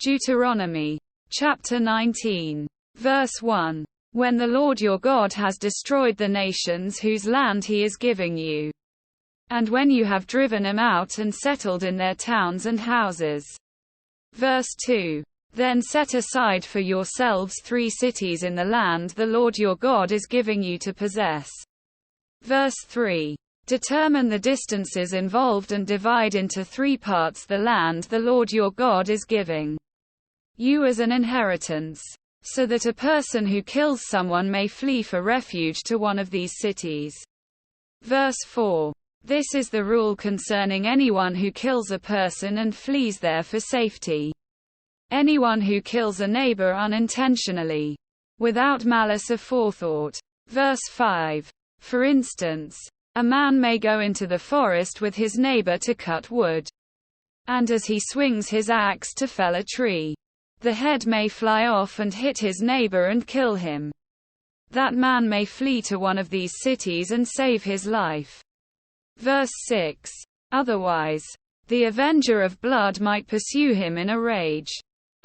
Deuteronomy chapter 19, verse 1. When the Lord your God has destroyed the nations whose land he is giving you, and when you have driven them out and settled in their towns and houses. Verse 2. Then set aside for yourselves 3 cities in the land the Lord your God is giving you to possess. Verse 3. Determine the distances involved and divide into 3 parts the land the Lord your God is giving you as an inheritance, so that a person who kills someone may flee for refuge to one of these cities. Verse 4. This is the rule concerning anyone who kills a person and flees there for safety. Anyone who kills a neighbor unintentionally, without malice aforethought. Verse 5. For instance, a man may go into the forest with his neighbor to cut wood, and as he swings his axe to fell a tree, the head may fly off and hit his neighbor and kill him. That man may flee to one of these cities and save his life. Verse 6. Otherwise, the avenger of blood might pursue him in a rage,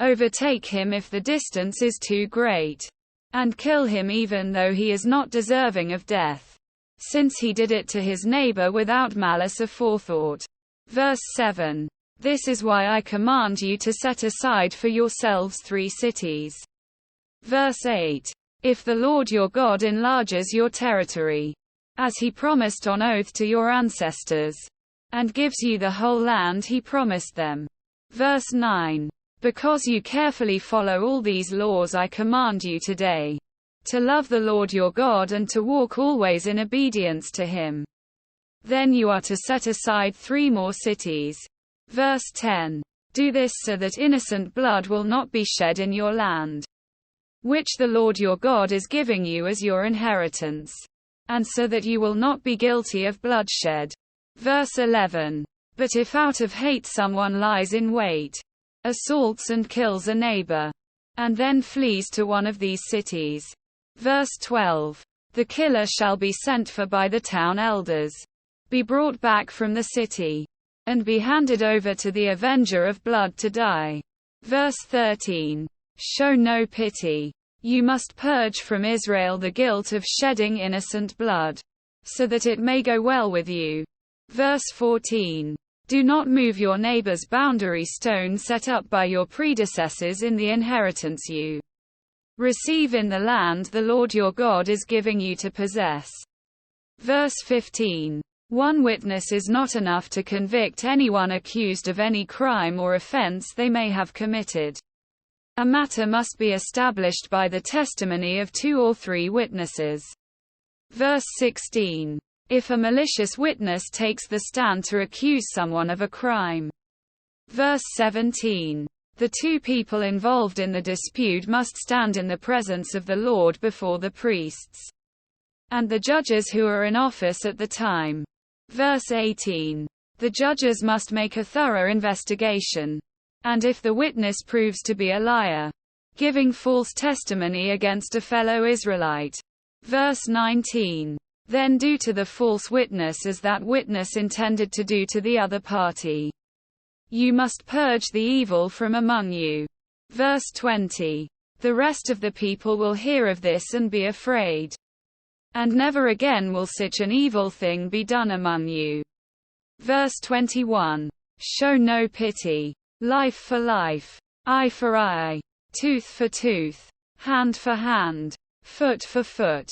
overtake him if the distance is too great, and kill him even though he is not deserving of death, since he did it to his neighbor without malice aforethought. Verse 7. This is why I command you to set aside for yourselves 3 cities. Verse 8. If the Lord your God enlarges your territory, as he promised on oath to your ancestors, and gives you the whole land he promised them. Verse 9. Because you carefully follow all these laws I command you today, to love the Lord your God and to walk always in obedience to him, then you are to set aside 3 more cities. Verse 10. Do this so that innocent blood will not be shed in your land, which the Lord your God is giving you as your inheritance, and so that you will not be guilty of bloodshed. Verse 11. But if out of hate someone lies in wait, assaults and kills a neighbor, and then flees to one of these cities. Verse 12. The killer shall be sent for by the town elders, be brought back from the city, and be handed over to the avenger of blood to die. Verse 13. Show no pity. You must purge from Israel the guilt of shedding innocent blood, so that it may go well with you. Verse 14. Do not move your neighbor's boundary stone set up by your predecessors in the inheritance you receive in the land the Lord your God is giving you to possess. Verse 15. One witness is not enough to convict anyone accused of any crime or offense they may have committed. A matter must be established by the testimony of 2 or 3 witnesses. Verse 16. If a malicious witness takes the stand to accuse someone of a crime. Verse 17. The 2 people involved in the dispute must stand in the presence of the Lord before the priests and the judges who are in office at the time. Verse 18. The judges must make a thorough investigation, and if the witness proves to be a liar, giving false testimony against a fellow Israelite. Verse 19. Then do to the false witness as that witness intended to do to the other party. You must purge the evil from among you. Verse 20. The rest of the people will hear of this and be afraid, and never again will such an evil thing be done among you. Verse 21. Show no pity. Life for life, eye for eye, tooth for tooth, hand for hand, foot for foot.